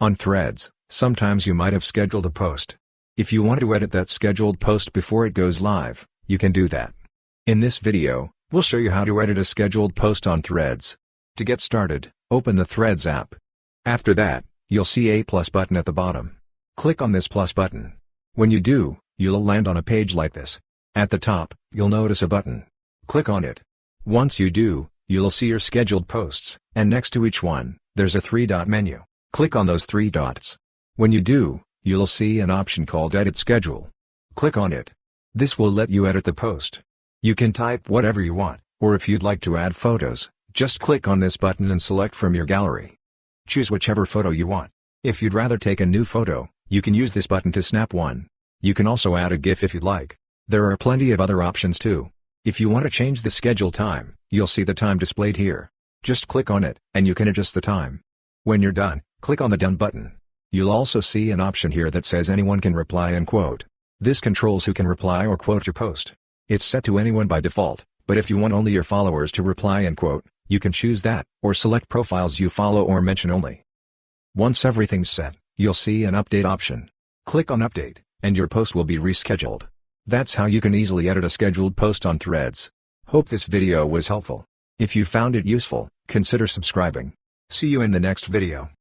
On Threads, sometimes you might have scheduled a post. If you want to edit that scheduled post before it goes live, you can do that. In this video, we'll show you how to edit a scheduled post on Threads. To get started, open the Threads app. After that, you'll see a plus button at the bottom. Click on this plus button. When you do, you'll land on a page like this. At the top, you'll notice a button. Click on it. Once you do, you'll see your scheduled posts, and next to each one, there's a three-dot menu. Click on those three dots. When you do, you'll see an option called Edit Schedule. Click on it. This will let you edit the post. You can type whatever you want, or if you'd like to add photos, just click on this button and select from your gallery. Choose whichever photo you want. If you'd rather take a new photo, you can use this button to snap one. You can also add a GIF if you'd like. There are plenty of other options too. If you want to change the schedule time, you'll see the time displayed here. Just click on it, and you can adjust the time. When you're done, click on the Done button. You'll also see an option here that says anyone can reply and quote. This controls who can reply or quote your post. It's set to anyone by default, but if you want only your followers to reply and quote, you can choose that, or select profiles you follow or mention only. Once everything's set, you'll see an update option. Click on Update, and your post will be rescheduled. That's how you can easily edit a scheduled post on Threads. Hope this video was helpful. If you found it useful, consider subscribing. See you in the next video.